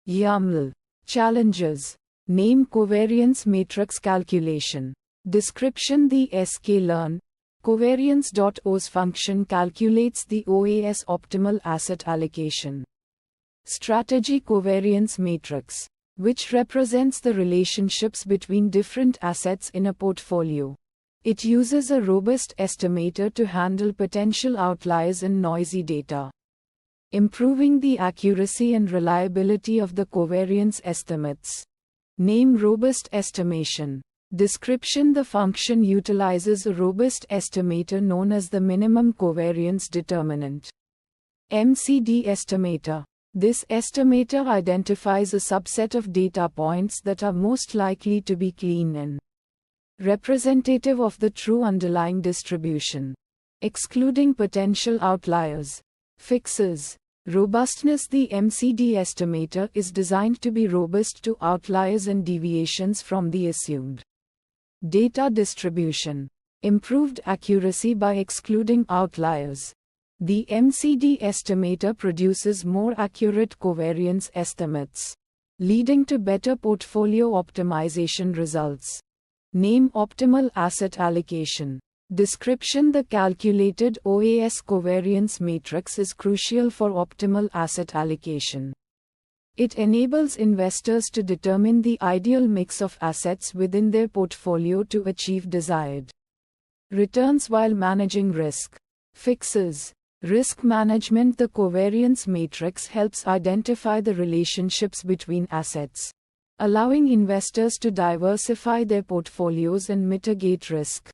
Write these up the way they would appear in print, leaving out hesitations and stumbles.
YAML. Challenges. Name covariance matrix calculation. Description: the sklearn covariance.os function calculates the OAS optimal asset allocation strategy covariance matrix, which represents the relationships between different assets in a portfolio. It uses a robust estimator to handle potential outliers and noisy data, improving the accuracy and reliability of the covariance estimates. Name robust estimation. Description: the function utilizes a robust estimator known as the minimum covariance determinant (MCD estimator). This estimator identifies a subset of data points that are most likely to be clean and representative of the true underlying distribution, excluding potential outliers. Fixes. Robustness: the MCD estimator is designed to be robust to outliers and deviations from the assumed data distribution. Improved accuracy by excluding outliers. The MCD estimator produces more accurate covariance estimates, leading to better portfolio optimization results. Name optimal asset allocation. Description: the calculated OAS covariance matrix is crucial for optimal asset allocation. It enables investors to determine the ideal mix of assets within their portfolio to achieve desired returns while managing risk. Fixes. Risk management: the covariance matrix helps identify the relationships between assets, allowing investors to diversify their portfolios and mitigate risk.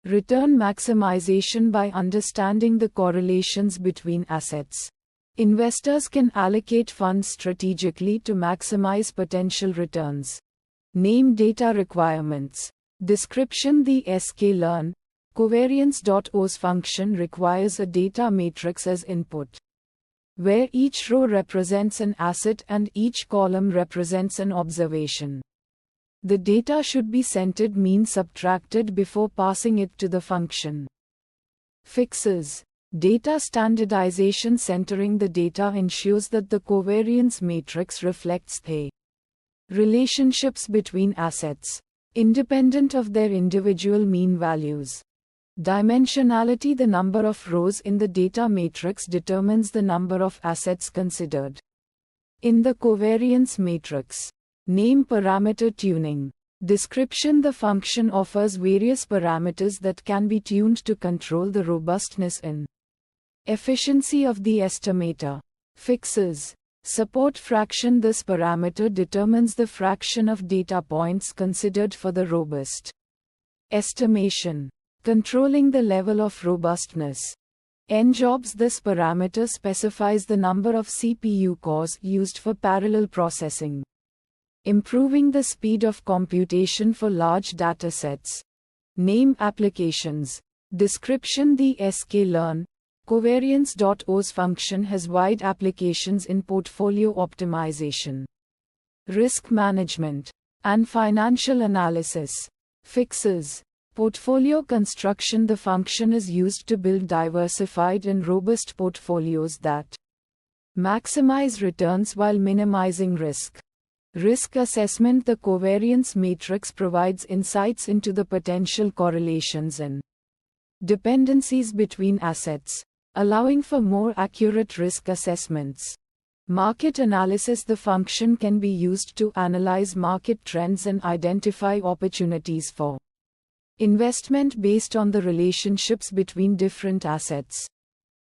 Return maximization: by understanding the correlations between assets, investors can allocate funds strategically to maximize potential returns. Name data requirements. Description: the sklearn covariance.os function requires a data matrix as input, where each row represents an asset and each column represents an observation. The data should be centered mean subtracted before passing it to the function. Fixes. Data standardization: centering the data ensures that the covariance matrix reflects the relationships between assets, independent of their individual mean values. Dimensionality: the number of rows in the data matrix determines the number of assets considered in the covariance matrix. Name parameter tuning. Description: the function offers various parameters that can be tuned to control the robustness and efficiency of the estimator. Fixes. Support fraction: this parameter determines the fraction of data points considered for the robust estimation, controlling the level of robustness. Njobs: this parameter specifies the number of CPU cores used for parallel processing, improving the speed of computation for large datasets. Name applications. Description: the sklearn covariance.os function has wide applications in portfolio optimization, risk management, and financial analysis. Fixes. Portfolio construction: the function is used to build diversified and robust portfolios that maximize returns while minimizing risk. Risk assessment: the covariance matrix provides insights into the potential correlations and dependencies between assets, allowing for more accurate risk assessments. Market analysis: the function can be used to analyze market trends and identify opportunities for investment based on the relationships between different assets.